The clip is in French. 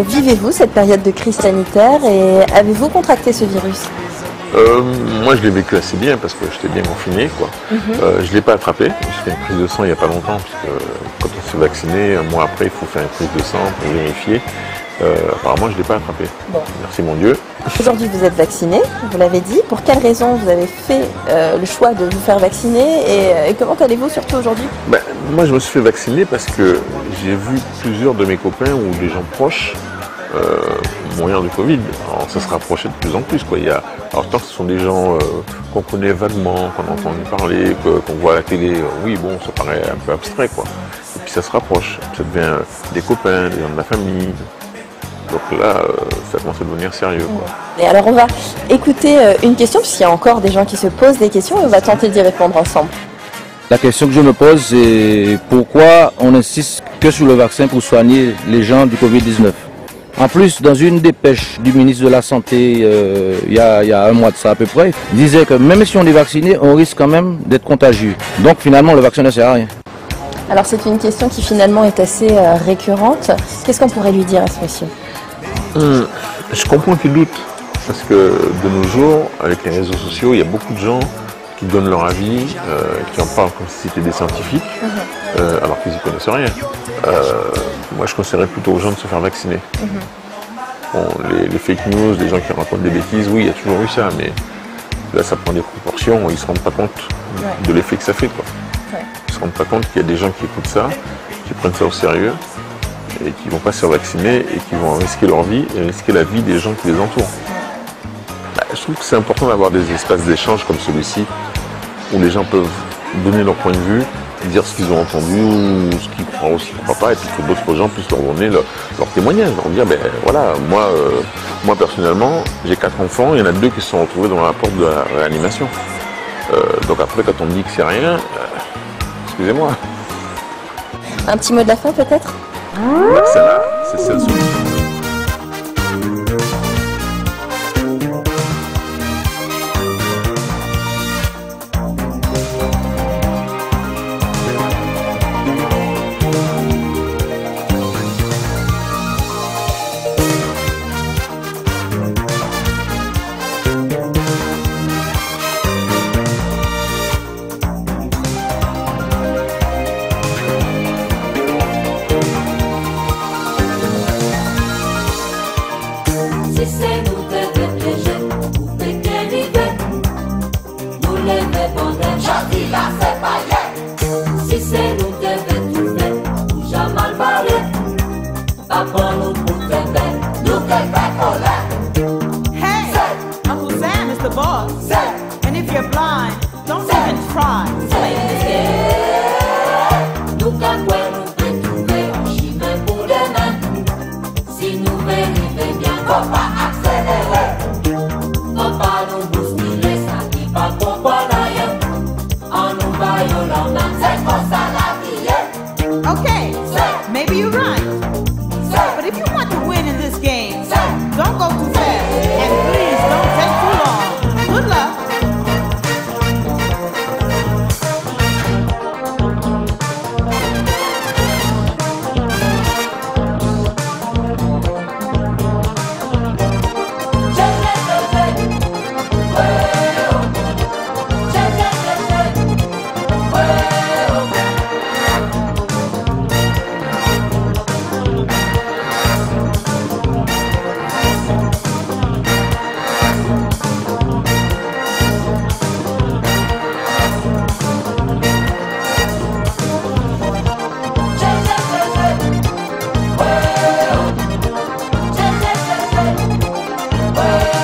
Vivez-vous cette période de crise sanitaire et avez-vous contracté ce virus? Moi je l'ai vécu assez bien parce que j'étais bien confiné quoi. Je ne l'ai pas attrapé, j'ai fait une prise de sang il n'y a pas longtemps puisque quand on se fait vacciner, un mois après il faut faire une prise de sang pour vérifier. Apparemment je ne l'ai pas attrapé. Bon. Merci mon Dieu. Aujourd'hui vous êtes vacciné, vous l'avez dit. Pour quelles raisons vous avez fait le choix de vous faire vacciner et comment allez-vous surtout aujourd'hui? Moi je me suis fait vacciner parce que j'ai vu plusieurs de mes copains ou des gens proches mourir du Covid. Alors ça se rapprochait de plus en plus quoi. Alors tant que ce sont des gens qu'on connaît vaguement, qu'on a entendu parler, qu'on voit à la télé, oui bon ça paraît un peu abstrait quoi. Et puis ça se rapproche, ça devient des copains, des gens de la famille. Donc là, ça commence à devenir sérieux quoi. Et alors on va écouter une question, puisqu'il y a encore des gens qui se posent des questions et on va tenter d'y répondre ensemble. La question que je me pose, c'est pourquoi on insiste que sur le vaccin pour soigner les gens du Covid-19. En plus, dans une dépêche du ministre de la Santé, il y a un mois de ça à peu près, il disait que même si on est vacciné, on risque quand même d'être contagieux. Donc finalement, le vaccin ne sert à rien. Alors c'est une question qui finalement est assez récurrente. Qu'est-ce qu'on pourrait lui dire à ce monsieur? Je comprends qu'il doute, parce que de nos jours, avec les réseaux sociaux, il y a beaucoup de gens qui donnent leur avis, qui en parlent comme si c'était des scientifiques, alors qu'ils n'y connaissent rien. Moi, je conseillerais plutôt aux gens de se faire vacciner. Bon, les fake news, les gens qui racontent des bêtises, oui, il y a toujours eu ça, mais là, ça prend des proportions, ils ne se rendent pas compte de l'effet que ça fait, quoi. Ils ne se rendent pas compte qu'il y a des gens qui écoutent ça, qui prennent ça au sérieux, et qui ne vont pas se faire vacciner, et qui vont risquer leur vie, et risquer la vie des gens qui les entourent. Je trouve que c'est important d'avoir des espaces d'échange comme celui-ci, où les gens peuvent donner leur point de vue, dire ce qu'ils ont entendu, ou ce qu'ils croient ou ce qu'ils ne croient pas, et puis que d'autres gens puissent leur donner leur témoignage, leur dire, ben voilà, moi personnellement, j'ai 4 enfants, il y en a 2 qui se sont retrouvés dans la porte de la réanimation. Donc après, quand on me dit que c'est rien, excusez-moi. Un petit mot de la fin peut-être? Celle-là, c'est celle solution. Si c'est nous devons piéger, vous faites arriver. Nous les répondons, gentil là c'est pas hier. Si c'est nous devons tout faire, nous jamais mal parler. Pas pour nous pour faire belle, nous quelqu'un colère. Hey, Uncle Sam is the boss. And if you're blind, don't even try. Play this game. Nous qu'à nous peut trouver un chemin pour demain. Si nous vérifions bien, faut pas accélérer. Faut pas nous bousculer, ça qui pas comprendre rien. En nous vaillant la main, c'est comme ça la vie. Okay, maybe you're right. But if you want to win in this game, don't go too fast. And please don't take too long. Good luck. Well,